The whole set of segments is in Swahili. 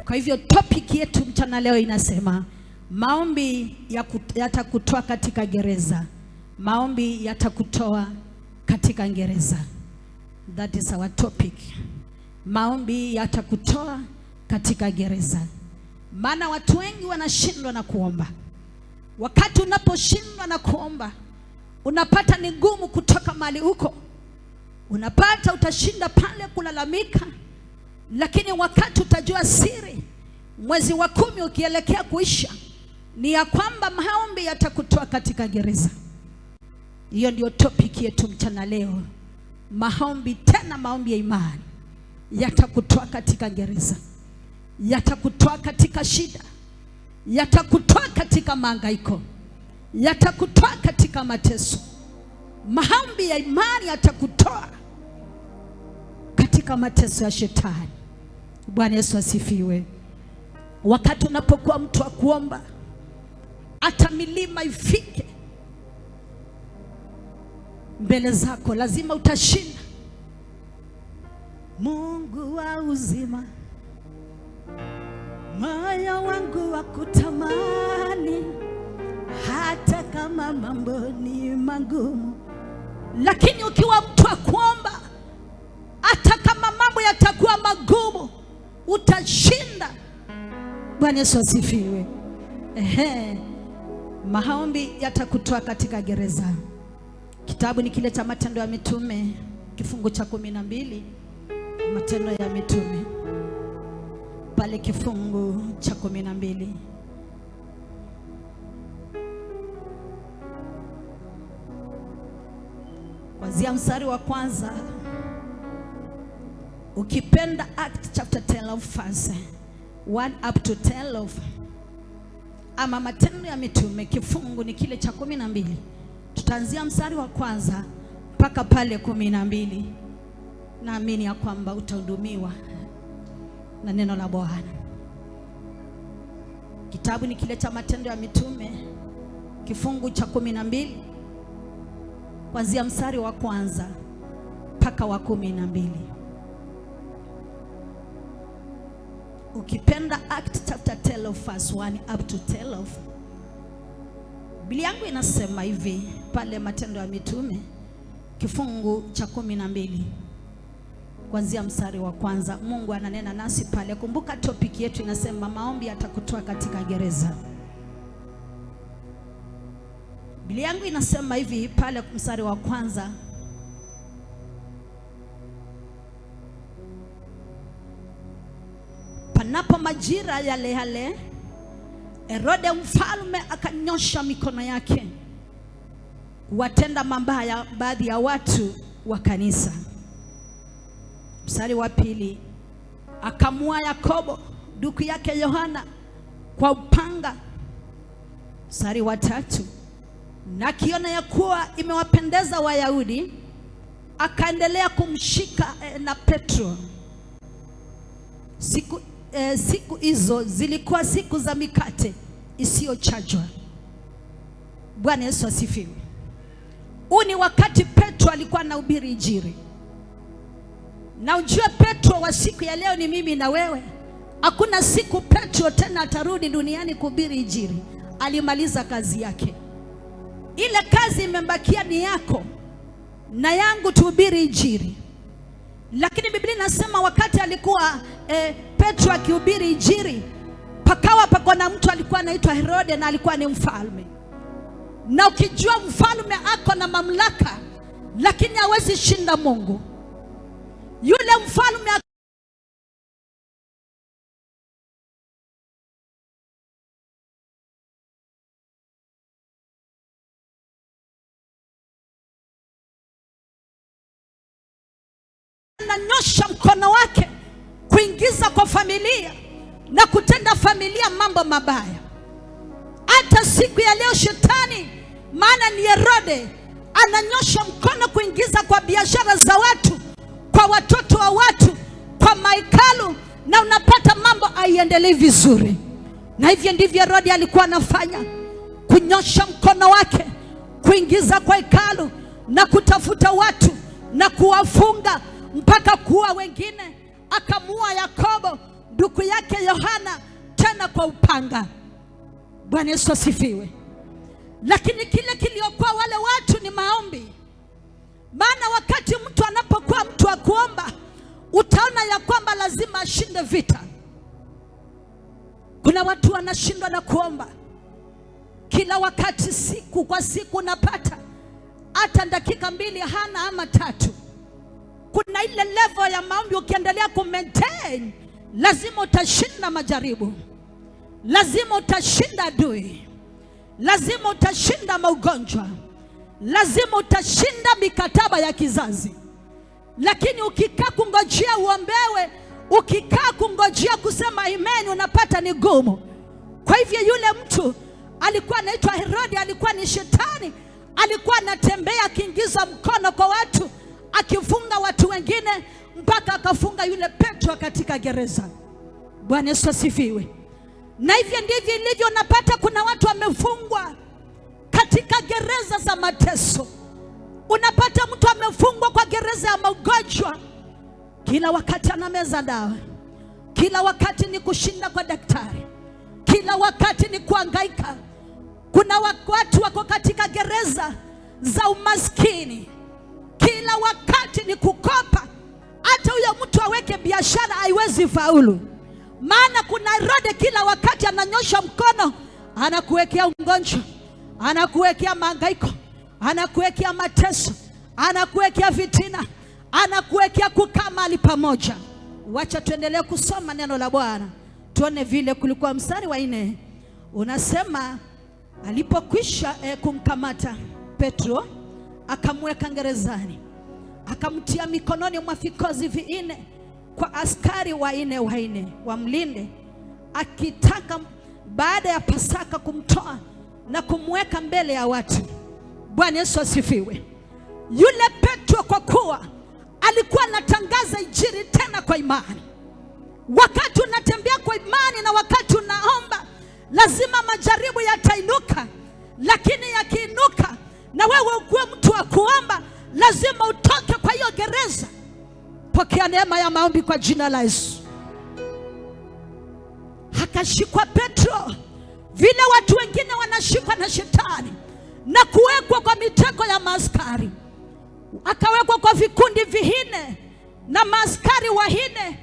Kwa hivyo topic yetu mchana leo inasema maombi yatakutoa katika gereza. Maombi yatakutoa katika gereza. That is our topic. Maombi yatakutoa katika gereza. Maana watu wengi wanashindwa na kuomba. Wakati unaposhindwa na kuomba, unapata ni ngumu kutoka mahali huko. Unapata utashinda pale kulalamika, lakini wakati utajua siri, mwezi wa 10 ukielekea kuisha, ni ya kwamba maombi yatakutoa katika gereza. Hiyo ndio topic yetu mchana leo. Maombi, tena maombi ya imani, yatakutoa katika gereza. Yatakutoa katika shida. Yatakutoa katika mahangaiko. Yatakutoa katika mateso. Maombi ya imani yatakutoa katika mateso ya shetani. Bwana Yesu asifiwe. Wakati unapokuwa mtu wa kuomba, hata milima ifike mbele zako, lazima utashinda. Mungu wa uzima, moyo wangu wa kutamani, hata kama mambo ni magumu. Lakini ukiwa mtu wa kuomba, hata kama mambo yatakuwa magumu, utashinda. Bwana Yesu asifiwe. Maombi yatakutoa katika gereza. Kitabu ni kile cha Matendo ya Mitume, kifungu cha 12. Matendo ya Mitume, pale kifungu cha 12. Kuanzia mstari wa kwanza. Ukipenda Acts chapter 12 verse 1 up to 12, ama Matendo ya Mitume kifungu ni kile cha 12. Tutaanzia mstari wa kwanza mpaka pale 12. Naamini ya kwamba utahudumiwa na neno la Bwana. Kitabu ni kile cha Matendo ya Mitume kifungu cha 12, kuanzia mstari wa kwanza mpaka wa 12. Ukipenda Acts chapter 12 verse 1 up to 12. Biblia yangu inasema hivi pale Matendo ya Mitume kifungu cha 12, kuanzia mstari wa kwanza. Mungu ananena nasi pale. Kumbuka topic yetu inasema maombi yatakutoa katika gereza. Biblia yangu inasema hivi pale mstari wa kwanza. Panapo majira yale yale, Herode mfalme akanyosha mikono yake kuwatenda mabaya baadhi ya watu wa kanisa. Mstari wa pili, akamua Yakobo ndugu yake Yohana kwa upanga. Mstari wa tatu, na kiona ya kuwa imewapendeza Wayahudi, akaendelea kumshika na Petro. Siku hizo zilikuwa siku za mikate isiyochajwa. Bwana Yesu asifiwe. Huu ni wakati Petro alikuwa anahubiri Injili. Na ujue Petro wa siku ya leo ni mimi na wewe. Hakuna siku Petro tena atarudi duniani kuhubiri Injili. Alimaliza kazi yake. Ile kazi imebakia ni yako na yangu, tuhubiri Injili. Lakini Biblia inasema wakati alikuwa Petro akihubiri Injili, pakawa pako na mtu alikuwa anaitwa Herode, na alikuwa ni mfalme. Na ukijua mfalme ako na mamlaka, lakini hawezi shinda Mungu. Yule mfalme ananyosha mkono wake kuingiza kwa familia na kutenda familia mambo mabaya. Hata siku ya leo shetani, maana ni Herode, ananyosha mkono kuingiza kwa biashara za watu, kwa watoto wa watu, kwa mahekalu, na unapata mambo haiendelei vizuri. Na hivyo ndivyo Herode alikuwa anafanya, kunyosha mkono wake kuingiza kwa hekalu na kutafuta watu na kuwafunga mpaka kuwa wengine. Akamua Yakobo ndugu yake Yohana tena kwa upanga. Bwana Yesu asifiwe. Lakini kile kiliokuwa wale watu ni maombi. Maana wakati mtu anapokuwa mtu wa kuomba, utaona ya kwamba lazima ashinde vita. Kuna watu wanashindwa na kuomba. Kila wakati, siku kwa siku unapata hata dakika 2 hana ama 3. Kuna ile level ya maombi ukiendelea kumaintain, lazima utashinda majaribu. Lazima utashinda adui. Lazima utashinda magonjwa. Lazima utashinda mikataba ya kizazi. Lakini ukikaa kungojea uombewe, ukikaa kungojea kusema amen, unapata ni gumu. Kwa hivyo yule mtu alikuwa anaitwa Herode, alikuwa ni shetani. Alikuwa anatembea akiingiza mkono kwa watu, akifunga watu wengine, mpaka akafunga yule Petro katika gereza. Bwana Yesu asifiwe. Na hivyo ndivyo ilivyo. Unapata kuna watu wamefungwa katika gereza za mateso. Unapata mtu amefungwa kwa gereza ya magonjwa. Kila wakati anameza dawa. Kila wakati ni kushinda kwa daktari. Kila wakati ni kuhangaika. Kuna watu wako katika gereza za umaskini. Kila wakati ni kukopa. Hata huyo mtu aweke biashara haiwezi faulu. Maana kuna Herode kila wakati ananyosha mkono, anakuwekea ugonjwa, anakuwekea mahangaiko, anakuwekea mateso, anakuwekea fitina, anakuwekea kukaa mahali pamoja. Wacha tuendelee kusoma neno la Bwana, tuone vile kulikuwa. Mstari wa 4 unasema, alipokwisha kumkamata Petro, akamweka gerezani, akamtia mikononi mwa vikozi 4 kwa askari 4 wamlinde, akitaka baada ya Pasaka kumtoa na kumweka mbele ya watu. Bwana Yesu asifiwe. Yule Petro kwa kuwa alikuwa anatangaza injili tena kwa imani. Wakati unatembea kwa imani na wakati unaomba, lazima majaribu yatainuka. Lakini yakiinuka na wewe ukuwe mtu wa kuomba, lazima utoke kwa hiyo gereza. Pokea neema ya maombi kwa jina la Yesu. Akashikwa Petro vile watu wengine wanashikwa na shetani na kuwekwa kwa mitego ya maaskari. Akawekwa kwa vikundi 4 na maaskari 4.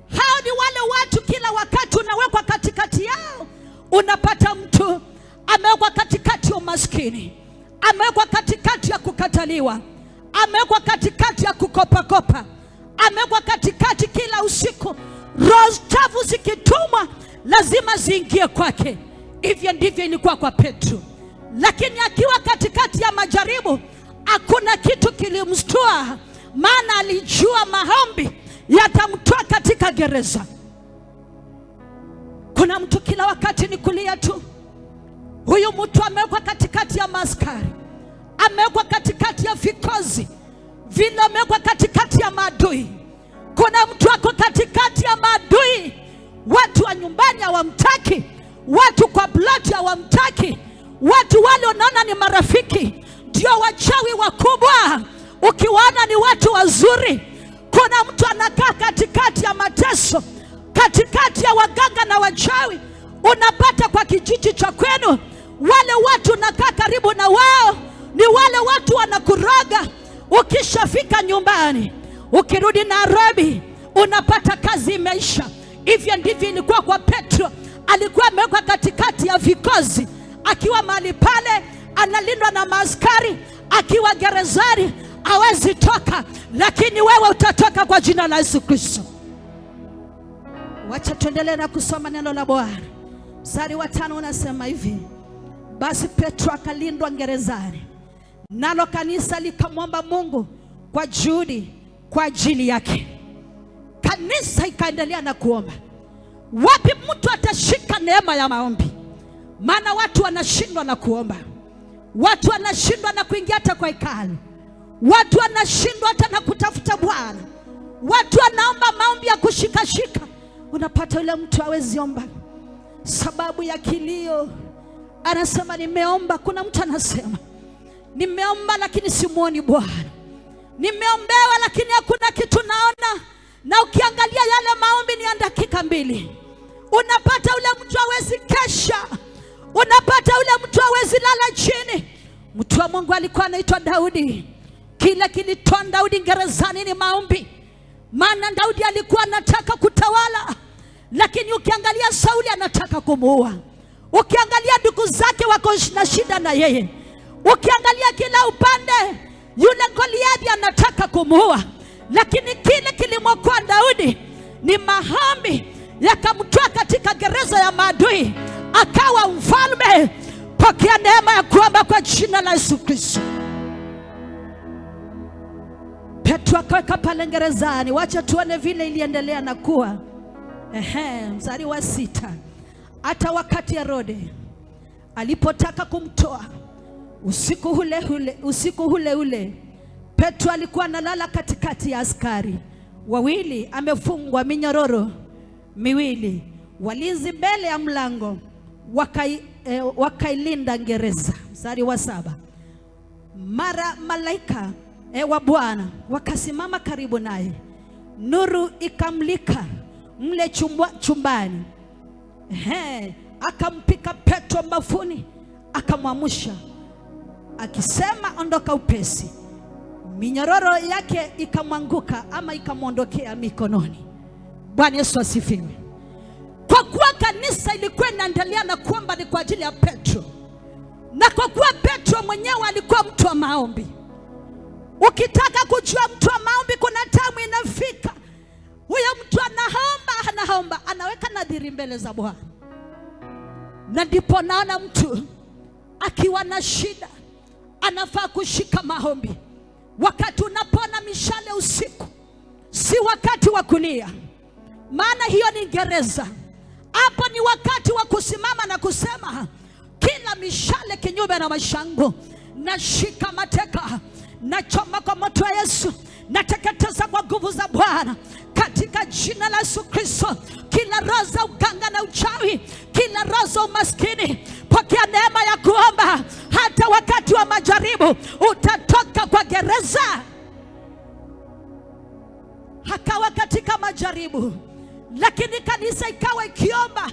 Hao ni wale watu kila wakati unawekwa katikati yao. Unapata mtu amewekwa katikati ya umaskini, amewekwa katikati ya kukataliwa, amewekwa katikati ya kukopa, amewekwa katikati. Kila usiku roho chafu zikitumwa lazima ziingie kwake. Hivyo ndivyo ilikuwa kwa Petro. Lakini akiwa katikati ya majaribu, hakuna kitu kilimstua, maana alijua maombi yatamtoa katika gereza. Kuna mtu kila wakati ni kulia tu. Huyu mtu amewekwa katikati ya maaskari, amewekwa katikati ya vikozi vile, amewekwa katikati ya maadui. Kuna mtu ako katikati ya maadui. Watu wa nyumbani hawamtaki, watu kwa blood hawamtaki, watu wale unaona ni marafiki ndio wachawi wakubwa, ukiwaona ni watu wazuri. Kuna mtu anakaa katikati ya mateso, katikati ya waganga na wachawi. Unapata kwa kijiji cha kwenu, wale watu unakaa karibu na wao ni wale watu wanakuroga. Ukishafika nyumbani, ukirudi Nairobi, unapata kazi imeisha. Hivyo ndivyo ilikuwa kwa Petro. Alikuwa amewekwa katikati ya vikozi, akiwa mahali pale analindwa na maaskari, akiwa gerezani hawezi toka. Lakini wewe utatoka kwa jina la Yesu Kristo. Wacha tuendelee na kusoma neno la Bwana. Mstari wa 5 unasema hivi, basi Petro akalindwa gerezani, nalo kanisa likamwomba Mungu kwa juhudi kwa ajili yake. Kanisa ikaendelea na kuomba. Wapi mtu atashika neema ya maombi? Maana watu wanashindwa na kuomba. Watu wanashindwa na kuingia hata kwa hekalu. Watu wanashindwa hata na kutafuta Bwana. Watu wanaomba maombi ya kushikashika. Unapata yule mtu hawezi omba sababu ya kilio. Anasema nimeomba. Kuna mtu anasema nimeomba lakini simuoni Bwana. Nimeombewa lakini hakuna kitu naona. Na ukiangalia yale maombi ni ya dakika 2. Unapata ule mtu hawezi kesha, unapata ule mtu hawezi lala chini. Mtu wa Mungu alikuwa anaitwa Daudi. Kile kilitoa Daudi gerezani ni maombi. Maana Daudi alikuwa anataka kutawala, lakini ukiangalia Sauli anataka kumuua. Ukiangalia ndugu zake wako na shida na yeye. Ukiangalia kila upande, yule Goliathi anataka kumuua. Lakini kile kilimwokoa Daudi ni maombi, yakamtoa katika gereza ya maadui, akawa mfalme. Pokea neema ya kuomba kwa jina la Yesu Kristo. Petro akaweka pale gerezani. Wacha tuone vile iliendelea na kuwa. Mstari wa 6. Hata wakati Herode alipotaka kumtoa, usiku ule ule Petro alikuwa analala katikati ya askari wawili, amefungwa minyororo miwili. Walinzi mbele ya mlango wakailinda gereza. Mstari wa 7. Mara malaika wa Bwana wakasimama karibu naye, nuru ikamlika mle chumbani. Akampika Petro mbafuni, akamwamsha akisema, ondoka upesi. Minyororo yake ikamwanguka ama ikamwondokea mikononi. Bwana Yesu asifiwe. Kwa kuwa kanisa ilikuwa inaendelea na kuomba ni kwa ajili ya Petro, na kwa kuwa Petro mwenyewe alikuwa mtu wa maombi. Ukitaka kujua mtu wa maombi, kuna tamu inafika huyo mtu anaomba, anaweka nadhiri mbele za Bwana. Na ndipo naona mtu akiwa na shida anafaa kushika maombi. Wakati unapona mishale usiku, si wakati wa kulia, maana hiyo ni gereza. Hapo ni wakati wa kusimama na kusema, kila mishale kinyume na maisha yangu nashika mateka, nachoma kwa moto wa Yesu, nateketeza kwa nguvu za Bwana katika jina la Yesu Kristo. Kila roho za uganga na uchawi, kila roho za umaskini, pokea neema ya kuomba. Hata wakati wa majaribu utatoka kwa gereza. Hakawa katika majaribu, lakini kanisa ikawa ikiomba.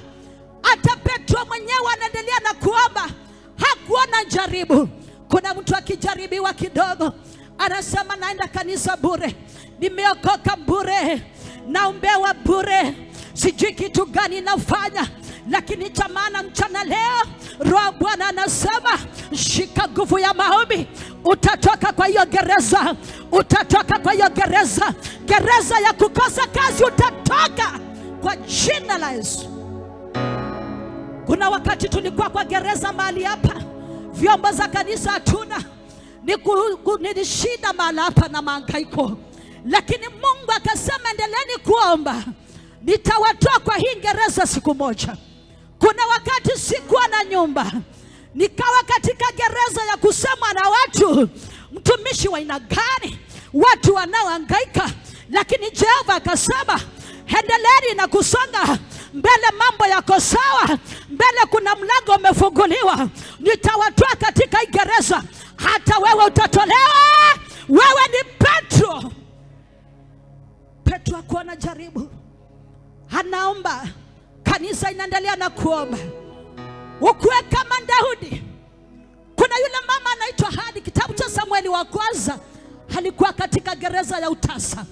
Hata Petro mwenyewe anaendelea na kuomba, hakuona jaribu. Kuna mtu akijaribiwa kidogo anasema, naenda kanisa bure, nimeokoka bure, naombewa bure, sijui kitu gani nafanya. Lakini cha maana mchana leo, Roho Bwana anasema, shika nguvu ya maombi, utatoka kwa hiyo gereza. Utatoka kwa hiyo gereza, gereza ya kukosa kazi, utatoka kwa jina la Yesu. Kuna wakati tulikuwa kwa gereza mahali hapa, vyombo za kanisa hatuna, ni shida mahali hapa na mahangaiko. Lakini Mungu akasema, endeleeni kuomba, nitawatoa kwa hii gereza siku moja. Kuna wakati sikuwa na nyumba, nikawa katika gereza ya kusemwa na watu, mtumishi wa aina gani, watu wanaohangaika. Lakini Jehova akasema, endeleeni na kusonga mbele, mambo yako sawa mbele, kuna mlango umefunguliwa, nitawatoa katika hii gereza. Hata wewe utatolewa. Wewe ni Petro. Petro akuona jaribu, anaomba, kanisa inaendelea na kuomba. Ukuwe kama Daudi. Kuna yule mama anaitwa Hadi, kitabu cha Samueli wa kwanza, alikuwa katika gereza ya utasa.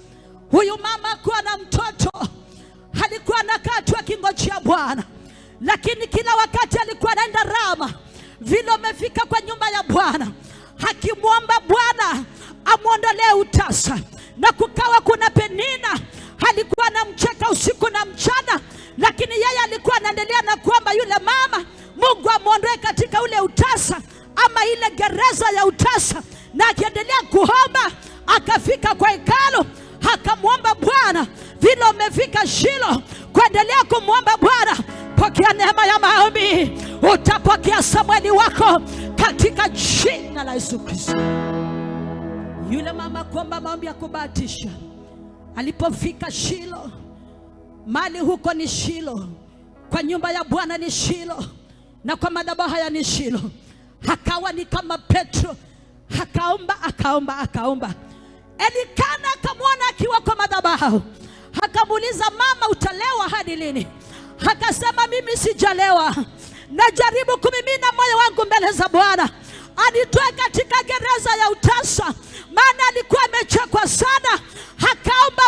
Huyu mama akuwa na mtoto, alikuwa anakaa tu akingojea Bwana. Lakini kila wakati alikuwa anaenda Rama. Vile umefika kwa nyumba ya Bwana, akimwomba Bwana amuondolee utasa. Na kukawa kuna Penina, alikuwa anamcheka usiku na mchana, lakini yeye alikuwa anaendelea na kuomba yule mama, Mungu amuondoe katika ule utasa ama ile gereza ya utasa. Na akiendelea kuomba, akafika kwa hekalu, akamwomba Bwana. Vile umefika Shilo, kuendelea kumwomba Bwana, pokea neema ya maombi, utapokea Samueli wako katika jina la Yesu Kristo. Yule mama kuomba maombi ya kubahatisha. Alipofika Shilo, mali huko ni Shilo, kwa nyumba ya Bwana ni Shilo, na kwa madhabahu haya ni Shilo. Hakawa ni kama Petro, akaomba. Elikana akamwona akiwa kwa madhabahu, akamuuliza, mama, utalewa hadi lini? Akasema mimi sijalewa, najaribu kumimina moyo wangu mbele za Bwana anitoe katika gereza ya utasa, maana alikuwa amechekwa sana. Akaomba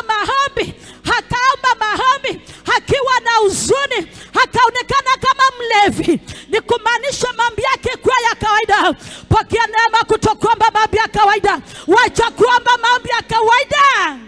maombi akiwa na huzuni, akaonekana kama mlevi. Ni kumaanisha maombi yake kwa ya kawaida. Pokea neema kutokuomba maombi ya kawaida, wacha kuomba maombi ya kawaida.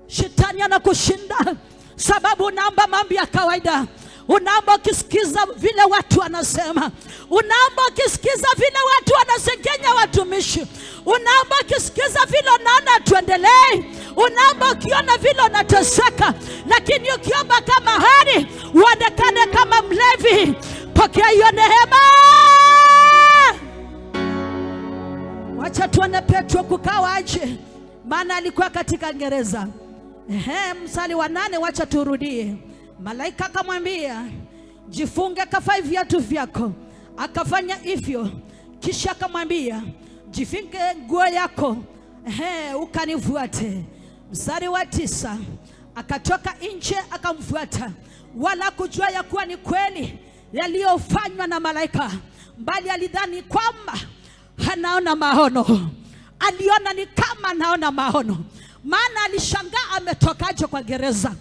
Shetani anakushinda sababu unaomba maombi ya kawaida. Unaomba ukisikiza vile watu wanasema, unaomba ukisikiza vile watu wanasengenya watumishi, unaomba ukisikiza vile unaona tuendelee, unaomba ukiona vile unateseka. Lakini ukiomba kama hari uonekane kama mlevi. Pokea hiyo neema. Wacha tuone Petro kukawa aje, maana alikuwa katika gereza. Mstari wa 8, wacha turudie. Malaika akamwambia, jifunge, kavae viatu vyako. Akafanya hivyo. Kisha akamwambia, jifunge nguo yako, ukanifuate. Mstari wa 9, akatoka nje akamfuata, wala kujua ya kuwa ni kweli yaliyofanywa na malaika, bali alidhani kwamba anaona maono. Aliona ni kama anaona maono, maana alishangaa ametokaje kwa gereza.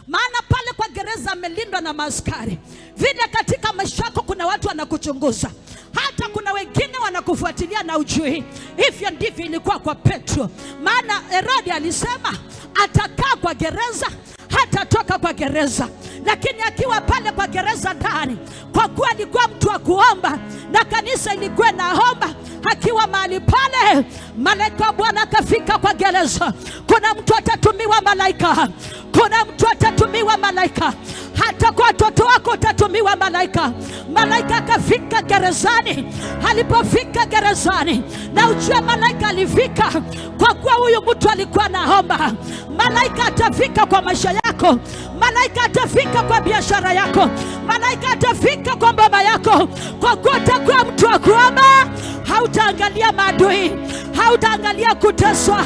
Maana pale kwa gereza amelindwa na maaskari. Vile katika maisha yako kuna watu wanakuchunguza, hata kuna wengine wanakufuatilia na ujui. Hivyo ndivyo ilikuwa kwa Petro. Maana Herode alisema atakaa kwa gereza, hatatoka kwa gereza. Lakini akiwa pale kwa gereza ndani, kwa kuwa alikuwa mtu wa kuomba na kanisa ilikuwa naomba, akiwa mahali pale, malaika wa Bwana akafika kwa gereza. Kuna mtu atatumiwa malaika, kuna mtu atatumiwa malaika, hata kwa watoto wako utatumiwa malaika. Malaika akafika gerezani. Alipofika gerezani, na ujue malaika alifika kwa kuwa huyu mtu alikuwa naomba. Malaika atafika kwa maisha yako, malaika atafika kwa biashara yako, malaika atafika kwa baba yako, kwa kuwa utakuwa mtu wa kuomba. Hautaangalia maadui, hautaangalia kuteswa.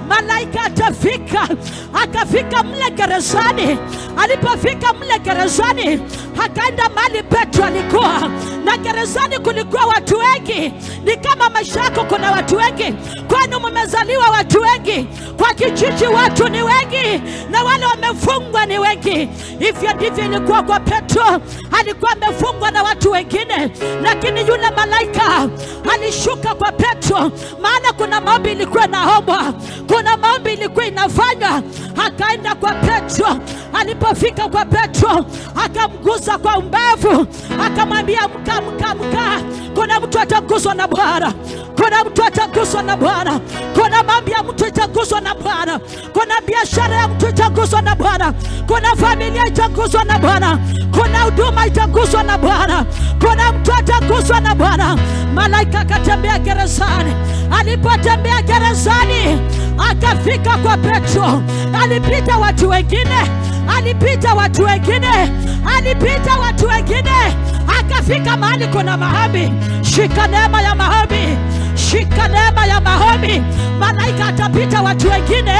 Malaika atafika. Akafika mle gerezani. Alipofika mle gerezani, akaenda mahali Petro alikuwa. Na gerezani kulikuwa watu wengi. Ni kama maisha yako kuna watu wengi, kwani mmezaliwa watu wengi. Kwa kijiji watu ni wengi, na wale wamefungwa ni wengi. Hivyo ndivyo ilikuwa kwa Petro. Alikuwa amefungwa na watu wengine, lakini yule malaika alishuka kwa Petro. Maana kuna maombi ilikuwa inaombwa, kuna maombi ilikuwa inafanywa. Akaenda kwa Petro. Alipofika kwa Petro, akamgusa kwa mbavu, akamwambia mka. Kuna mtu ataguswa na Bwana, kuna mtu ataguswa na Bwana, kuna mambo ya mtu itaguswa na Bwana, kuna biashara ya mtu itaguswa na Bwana, kuna familia itaguswa na Bwana, kuna huduma itaguswa na Bwana, kuna mtu ataguswa na Bwana. Malaika akatembea gerezani. Alipotembea gerezani, akafika kwa Petro. Alipita watu wengine, alipita watu wengine, alipita watu wengine, akafika mahali kuna maombi. Shika neema ya maombi, shika neema ya maombi. Malaika atapita watu wengine,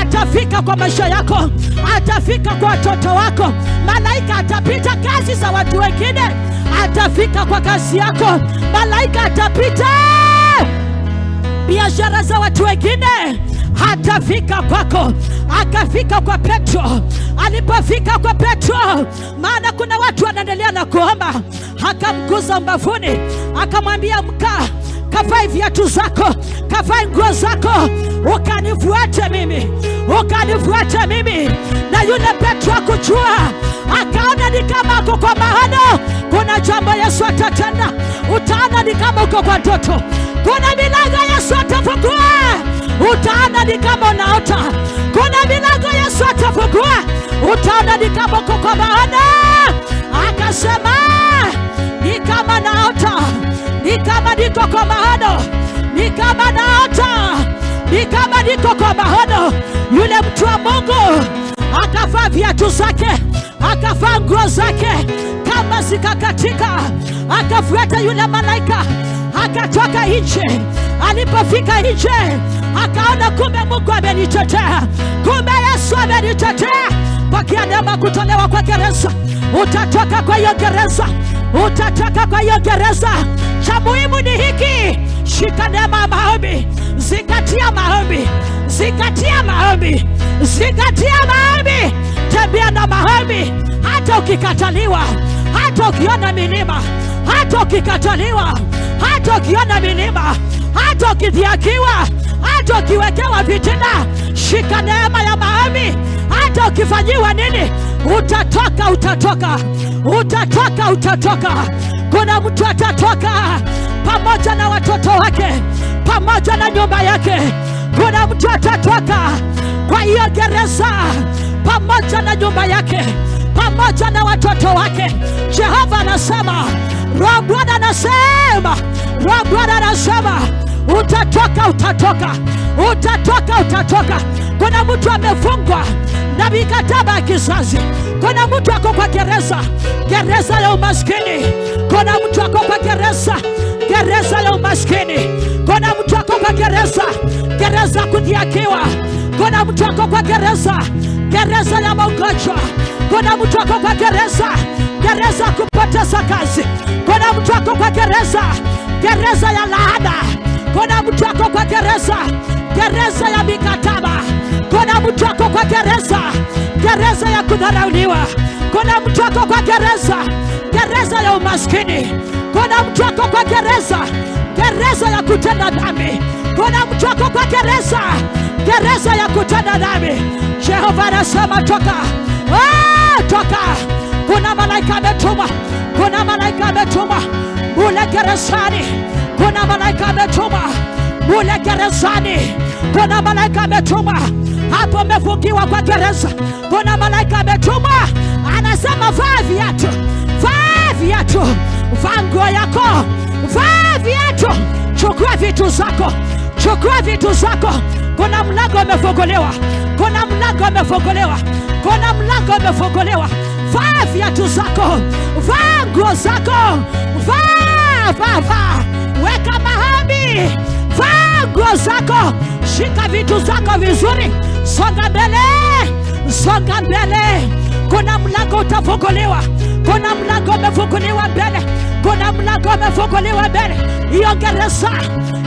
atafika kwa maisha yako, atafika kwa watoto wako. Malaika atapita kazi za watu wengine, atafika kwa kazi yako. Malaika atapita biashara za watu wengine, atafika kwako. Akafika kwa Petro. Alipofika kwa Petro, maana kuna watu wanaendelea na kuomba, akamguza mbavuni, akamwambia mka, kavae viatu zako, kavae nguo zako, ukanifuate mimi, ukanifuate mimi. Na yule Petro akujua, akaona ni kama uko kwa maono. Kuna jambo Yesu atatenda. Utaona ni kama uko kwa ndoto. Kuna milango Yesu atafungua. Utaona ni kama unaota. Kuna milango Yesu atafungua. Utaona ni kama uko kwa maono. Akasema, ni kama naota, ni kama niko kwa maono, ni kama naota, ni kama niko kwa maono. Yule mtu wa Mungu akavaa viatu zake, akavaa nguo zake kama zikakatika, akafuata yule malaika, akatoka nje. Alipofika nje, akaona kumbe Mungu amenitetea, kumbe Yesu amenitetea. Pokea neema kutolewa kwa gereza, utatoka kwa hiyo gereza, utatoka kwa hiyo gereza. Cha muhimu ni hiki, shika neema ya maombi, zingatia maombi, zingatia maombi, zingatia maombi, tembea na maombi. Hata ukikataliwa, hata ukiona milima, hata ukikataliwa, hata ukiona milima, hata ukidhiakiwa, hata ukiwekewa vitina, shika neema ya maombi. Hata ukifanyiwa nini, utatoka, utatoka, utatoka, utatoka. Kuna mtu atatoka pamoja na watoto wake, pamoja na nyumba yake. Kuna mtu atatoka kwa hiyo gereza pamoja na nyumba yake, pamoja na watoto wake. Jehova anasema, Roho Bwana anasema, Roho Bwana anasema, utatoka, utatoka, utatoka, utatoka. Kuna mtu amefungwa na mikataba ya kizazi. Kuna mtu ako kwa gereza, gereza ya umaskini. Kuna mtu ako kwa gereza, gereza ya umaskini. Kuna mtu ako kwa gereza, gereza kudhiakiwa. Kuna mtu ako kwa gereza, gereza ya magonjwa. Kuna mtu ako kwa gereza, gereza kupoteza kazi. Kuna mtu ako kwa gereza, gereza ya laana. Kuna mtu ako kwa gereza, gereza ya mikataba. Kuna mtu ako kwa gereza, gereza ya kudharauliwa. Kuna mtu ako kwa gereza, gereza ya umaskini. Kuna mtu ako kwa gereza, gereza ya kutenda dhambi. Kuna mtu ako kwa gereza, gereza ya kutenda dhambi. Jehova anasema toka, toka. Kuna malaika ametumwa, kuna malaika ametumwa mule gerezani. Kuna malaika ametumwa mule gerezani. Kuna malaika ametumwa hapo, umefungiwa kwa gereza. Kuna malaika ametumwa, anasema vaa viatu, vaa viatu, vaa nguo yako, vaa viatu, chukua vitu zako, chukua vitu zako. Kuna mlango umefunguliwa, kuna mlango umefunguliwa, kuna mlango umefunguliwa. Vaa viatu zako, vaa nguo zako, vaa, weka maombi, vaa nguo zako, shika vitu zako vizuri, songa mbele, songa mbele. Kuna mlango utafunguliwa, kuna mlango umefunguliwa mbele, kuna mlango umefunguliwa mbele. Hiyo gereza,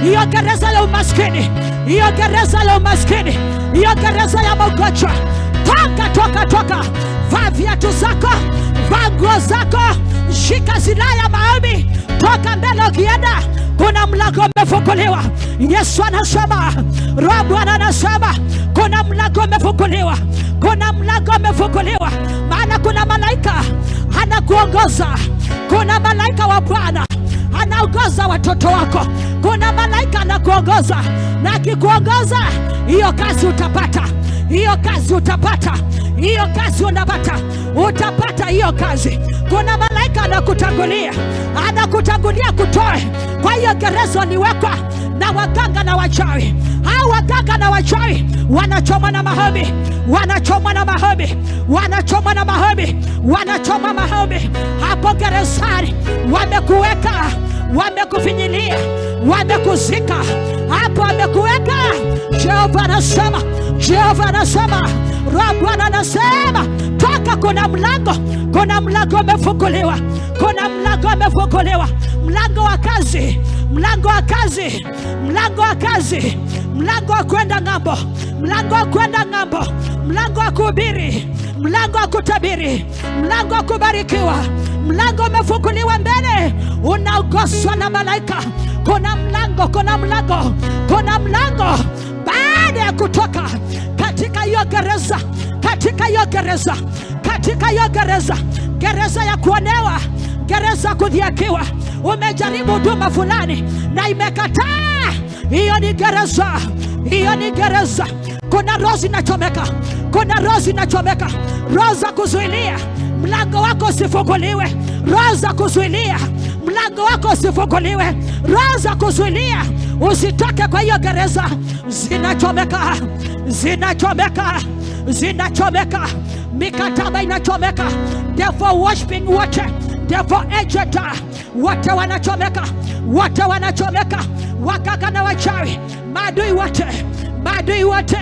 hiyo gereza ya umaskini, hiyo gereza ya umaskini, hiyo gereza ya magonjwa, toka, toka, toka. Vaa viatu zako, vaa nguo zako, shika silaha ya maombi, toka mbele ukienda. Kuna mlango umefunguliwa. Yesu anasema, Roho Bwana anasema, kuna mlango umefunguliwa, kuna mlango umefunguliwa. Maana kuna malaika anakuongoza, kuna malaika wa Bwana anaongoza watoto wako. Kuna malaika anakuongoza, na akikuongoza, hiyo kazi utapata, hiyo kazi utapata, hiyo kazi unapata, utapata hiyo kazi. Kuna malaika anakutangulia, anakutangulia kutoe kwa hiyo gereza uliwekwa na waganga na wachawi. Hao waganga na wachawi wanachoma na maombi, wanachoma na maombi, wanachoma na maombi, wanachoma maombi. Hapo gerezani wamekuweka, wamekufinyilia, wamekuzika, hapo wamekuweka. Jehova anasema, Jehova anasema, Roho Bwana anasema, toka. Kuna mlango, kuna mlango umefunguliwa, kuna mlango umefunguliwa. Mlango wa kazi, mlango wa kazi, mlango wa kazi, mlango wa kwenda ng'ambo, mlango wa kwenda ng'ambo, mlango wa kuhubiri, mlango wa kutabiri, mlango wa kubarikiwa. Mlango umefunguliwa mbele, unaongozwa na malaika. Kuna mlango, kuna mlango, kuna mlango. Baada ya kutoka katika hiyo gereza, katika hiyo gereza, katika hiyo gereza, gereza ya kuonewa, gereza kudhiakiwa, umejaribu huduma fulani na imekataa, hiyo ni gereza, hiyo ni gereza. Kuna roho zinachomeka, kuna roho zinachomeka, roho za kuzuilia mlango wako usifunguliwe, roho za kuzuilia mlango wako usifunguliwe, roho za kuzuilia usitoke kwa hiyo gereza, zinachomeka, zinachomeka, zinachomeka. Mikataba inachomeka, devil worshiping wote, devil agent wote wanachomeka, wote wanachomeka. Waganga na wachawi, maadui wote, maadui wote,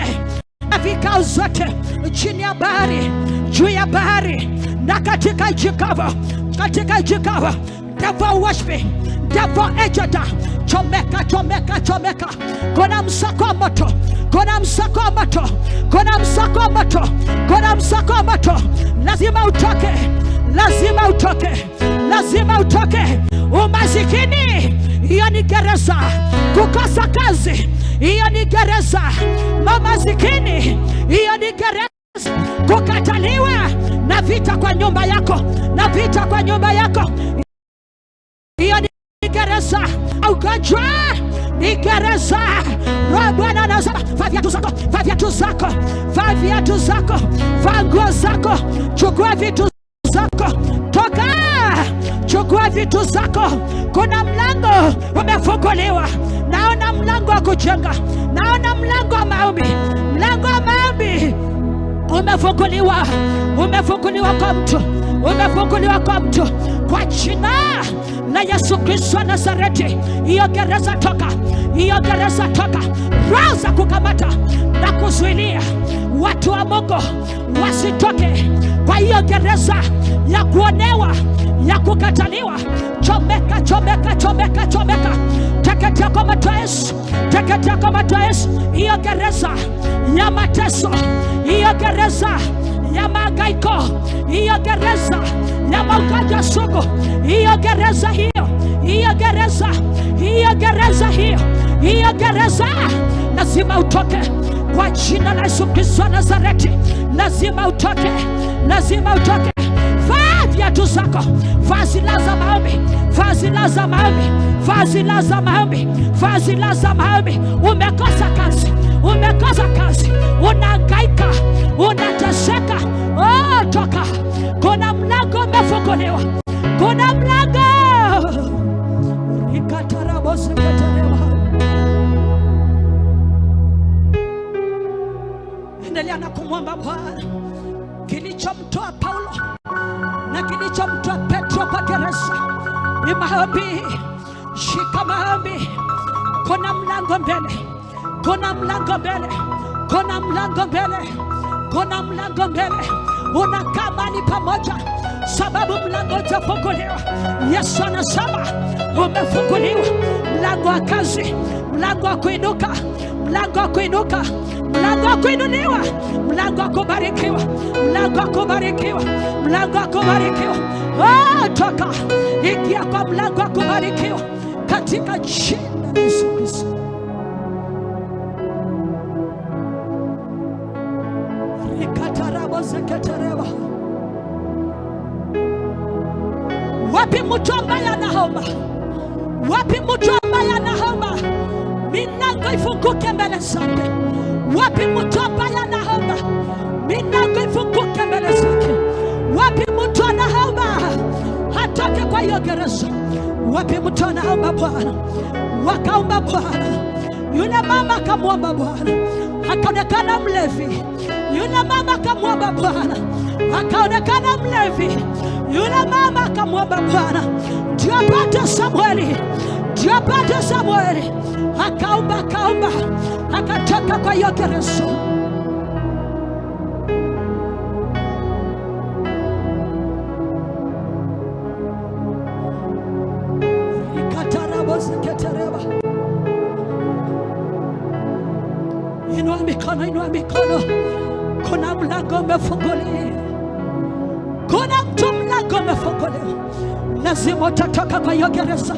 na vikao zote chini ya bahari, juu ya bahari na katika jikava, katika jikava. Devil watch me, devil agenda, chomeka, chomeka, chomeka. Kuna msako wa moto, kuna msako wa moto, kuna msako wa moto, kuna msako wa moto. Lazima utoke, lazima utoke, lazima utoke. Umasikini, hiyo ni gereza. Kukosa kazi, hiyo ni gereza. Masikini, hiyo ni gereza. Kukataliwa na vita kwa nyumba yako, na vita kwa nyumba yako, hiyo ni gereza. Ugonjwa ni gereza. Roho Bwana anasema vaa viatu zako, vaa viatu zako, vaa viatu zako, vaa nguo zako, chukua vitu zako, toka, chukua vitu zako. Kuna mlango umefunguliwa. Naona mlango wa kujenga, naona mlango wa maombi, mlango wa maombi umefunguliwa, umefunguliwa kwa mtu, umefunguliwa kwa mtu, kwa jina la Yesu Kristo wa Nazareti. Hiyo gereza toka, hiyo gereza toka. Roho za kukamata na kuzuilia watu wa Mungu wasitoke kwa hiyo gereza ya kuonewa, ya kukataliwa, chomeka, chomeka, chomeka, chomeka. Teketea kwa moto Yesu, teketea kwa moto Yesu. Hiyo gereza ya mateso, hiyo gereza ya magaiko, hiyo gereza ya magonjwa sugu, hiyo gereza hiyo, hiyo gereza, hiyo gereza hiyo, hiyo gereza lazima utoke kwa jina la Yesu Kristo wa Nazareti. Lazima utoke, lazima utoke. Vaa viatu zako, vaa silaha za maombi, vaa silaha za maombi, vaa silaha za maombi, vaa silaha za maombi. Umekosa kazi, umekosa kazi, unahangaika, unateseka. Oh, toka. Kuna mlango umefunguliwa, kuna mlango. Endelea na kumwomba Bwana. Kilichomtoa Paulo na kilichomtoa Petro kwa gereza ni maombi. Shika maombi. Kuna mlango mbele, kuna mlango mbele, kuna mlango mbele, kuna mlango mbele. Unakaa mahali pamoja sababu mlango utafunguliwa. Yesu anasema umefunguliwa mlango wa kazi, mlango wa kuinuka, mlango wa kuinuka, mlango wa kuinuliwa, mlango wa kubarikiwa, mlango wa kubarikiwa, mlango wa kubarikiwa. Oh, toka, ingia kwa mlango wa kubarikiwa katika jina la Yesu Kristo. Wapi mtu ambaye anaomba? Wapi mtu ambaye anaomba milango ifunguke mbele zake? Wapi mtu ambaye anaomba milango ifunguke mbele zake? Wapi mtu anaomba hatoke kwa hiyo gereza? Wapi mtu anaomba Bwana? Wakaomba Bwana. Yule mama akamwomba Bwana, akaonekana mlevi. Yule mama akamwomba Bwana, akaonekana mlevi. Yule mama akamwomba Bwana, ndio apate Samueli, ndio apate Samueli. Akaomba, akaomba, akatoka kwa hiyo gereza. Inua mikono, inua mikono. Kuna mlango umefunguliwa. Kuna mtu mlango umefunguliwa. Lazima utatoka kwa hiyo gereza.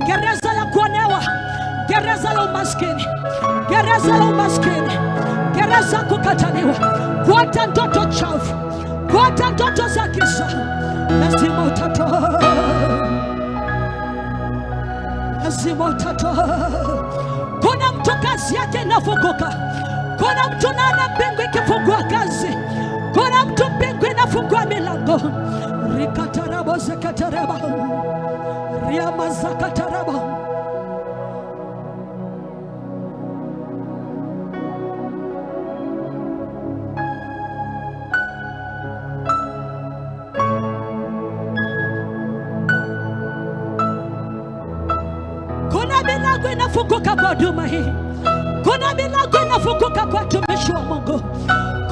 Gereza ya kuonewa, gereza la umaskini, gereza la umaskini, gereza kukataliwa, kuota ndoto chafu, kuota ndoto za giza. Lazima utatoka, lazima utatoka. Kuna mtu kazi yake inafunguka. Kuna mtu naona mbingu ikifungua kazi. Kuna mtu mbingu inafungua milango. Rikatarabo zekataraba, riama zakataraba. Kuna milango inafunguka kwa huduma hii. Kuna milango inafunguka kwa tumishi wa Mungu.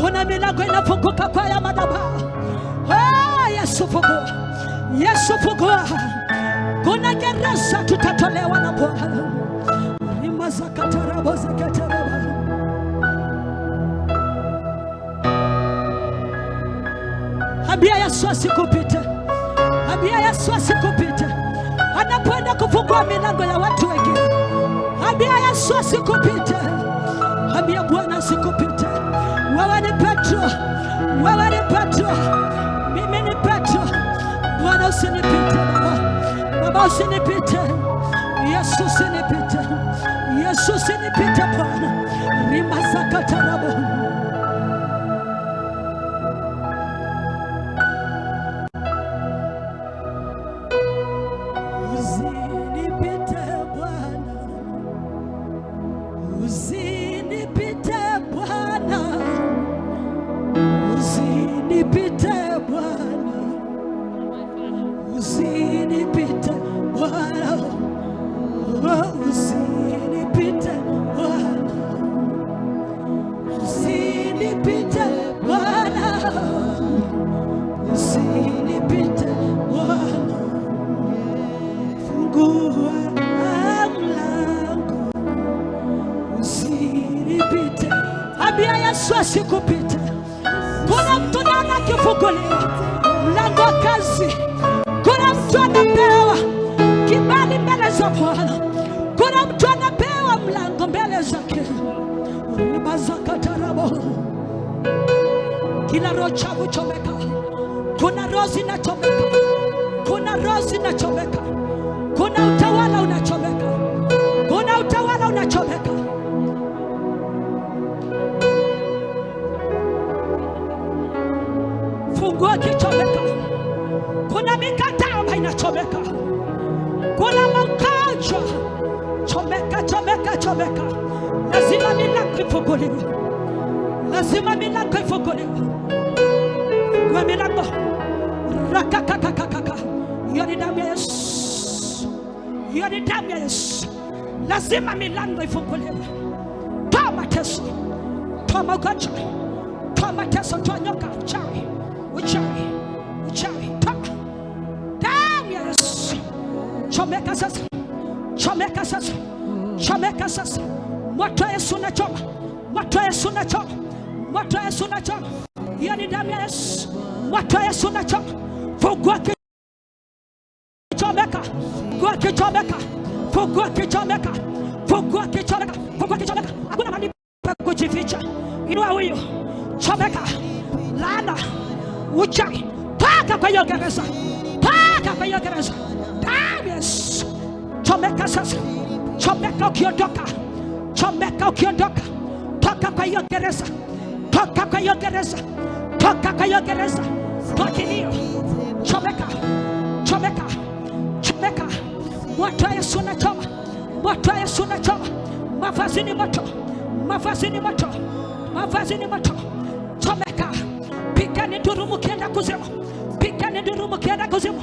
Kuna milango inafunguka kwa ya madhabahu. Yesu fungua. Yesu fungua. Kuna gereza tutatolewa na Bwana. Rimazakatarabo zakatarabo. Ambia Yesu asikupite. Ambia Yesu asikupite. Anapoenda kufungua milango ya watu wengine. Ambia Yesu asikupite. Ambia Bwana asikupite. Wewe ni Petro. Wewe ni Petro. Mimi ni Petro. Bwana usinipite Baba. Baba usinipite. Yesu usinipite. Yesu usinipite Bwana. Rimazakatarabo. Asikupite. Kuna mtu ndani akifunguliwa mlango wa kazi. Kuna mtu anapewa kibali mbele za Bwana. Kuna mtu anapewa mlango mbele zake. Rimazakatarabo. Kila roho chafu chomeka. Kuna roho zinachomeka. Kuna roho zinachomeka. Kuna utawala unachomeka. Kuna utawala unachomeka. Fungua kichomeka. Kuna mikataba inachomeka. Kuna magonjwa chomeka, chomeka, chomeka. Lazima milango ifunguliwe. Lazima milango ifunguliwe. Kwa milango. Rakakakakaka. Hiyo ni damu ya Yesu. Hiyo ni damu ya Yesu. Lazima milango ifunguliwe. Toa mateso. Toa magonjwa. Toa mateso, toa nyoka, uchawi. Uchawi, uchawi, toka. Damu ya Yesu. Chomeka sasa. Chomeka sasa. Chomeka sasa. Moto Yesu unachoma. Moto Yesu unachoma. Moto Yesu unachoma. Hiyo ni damu ya Yesu. Moto Yesu unachoma. Fungua kichomeka. Fungua kichomeka. Fungua kichomeka. Fungua kichomeka. Fungua kichomeka. Hakuna mahali pa kujificha. Inua huyo. Chomeka. Laana. Uchawi. Toka kwa hiyo gereza. Toka kwa hiyo gereza. Damu ya Yesu. Chomeka sasa. Chomeka ukiondoka. Chomeka ukiondoka. Toka kwa hiyo gereza. Toka kwa hiyo gereza. Toka kwa hiyo gereza. Toka hiyo. Chomeka. Chomeka. Chomeka. Moto Yesu unachoma. Moto Yesu unachoma. Mavazi ni moto. Mavazi ni moto. Mavazi ni moto. Chomeka. Pigani durumu kienda kuzimu. Pigani durumu kienda kuzimu.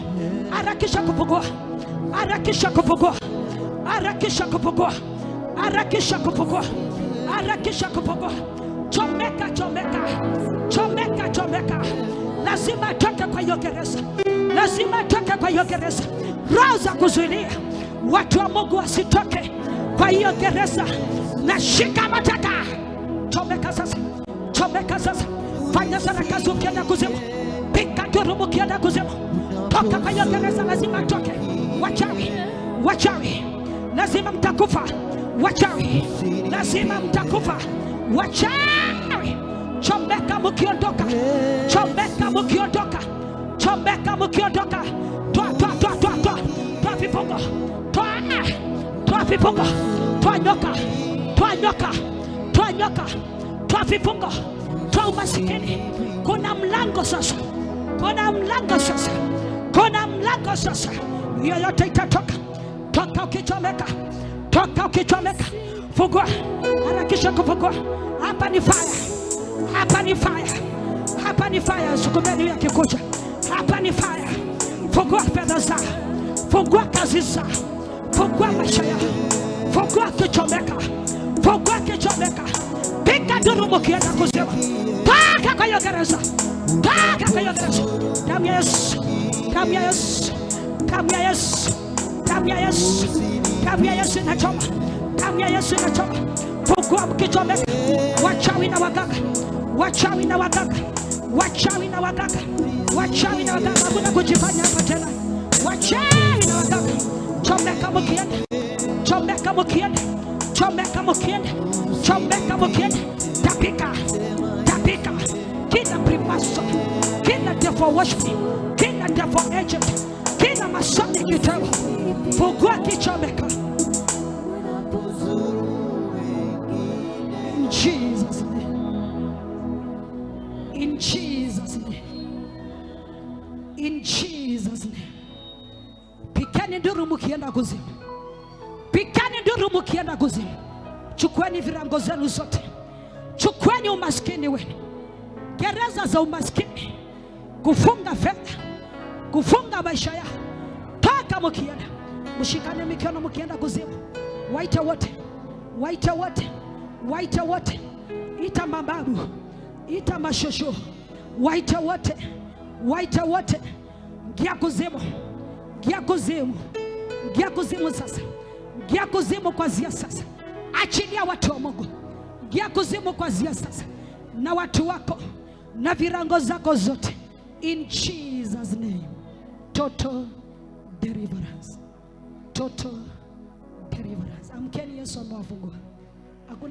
Harakisha kufungua. Harakisha kufungua. Harakisha kufungua. Harakisha kufungua. Harakisha kufungua. Chomeka, chomeka. Chomeka, chomeka. Lazima atoke kwa hiyo gereza. Lazima atoke kwa hiyo gereza. Roho za kuzuilia watu wa Mungu wasitoke kwa hiyo gereza. Nashika mateka. Chomeka sasa. Chomeka sasa. Fanya sana kazi ukienda kuzimu. Pika durumu ukienda kuzimu. Toka kwa hiyo gereza, lazima atoke. Wachawi. Wachawi. Lazima mtakufa. Wachawi. Lazima mtakufa. Wachawi. Chomeka mkiondoka. Chomeka mkiondoka. Chomeka mkiondoka. Toa, toa, toa, toa, toa. Toa vifungo. Toa. Toa vifungo. Toa nyoka. Toa nyoka. Toa nyoka. Toa vifungo. Toa umasikini. Kuna mlango sasa. Kuna mlango sasa. Kuna mlango sasa. Yoyote itatoka. Toka ukichomeka. Toka ukichomeka. Fungua. Harakisha kufungua. Hapa ni fire. Hapa ni fire. Hapa ni fire. Sukumeni ya kikuja. Hapa ni fire. Fungua fedha zao. Fungua kazi zao. Fungua maisha yao. Fungua kichomeka. fungua kichomeka, piga nduru mkienda kusema, toka kwa hiyo gereza, toka kwa hiyo gereza. Damu ya Yesu, damu ya Yesu, damu ya Yesu, damu ya Yesu, damu ya Yesu inachoma, damu ya Yesu inachoma. Fungua mkichomeka, wachawi na waganga, wachawi na waganga, wachawi na waganga, wachawi na waganga, hakuna kujifanya hapa tena. Wachawi na waganga, chomeka mkienda, chomeka mkienda, chomeka mkienda, chomeka mkienda. Tapika, tapika, kila primaso, kila devil worship, kila devil agent, kila masoni kitabu, fungua kichomeka. In Jesus' name, in Jesus' name, in Jesus' name. Pikani nduru mkienda kuzimu, pikani nduru mkienda kuzimu. Chukueni virango zenu zote, chukueni umaskini wenu, gereza za umaskini, kufunga fedha, kufunga maisha yao. Toka mkienda, mshikane mikono mkienda kuzimu. Waite wote, waite wote, waite wote. Ita mababu, ita mashosho, waite wote, waite wote. Ngia kuzimu, ngia kuzimu, ngia kuzimu sasa, ngia kuzimu kwa zia sasa. Achilia watu wa Mungu, ngia kuzimu kwa zia sasa, na watu wako na virango zako zote. In Jesus' name, total deliverance, total deliverance. Amkeni, Yesu amewafungua. Hakuna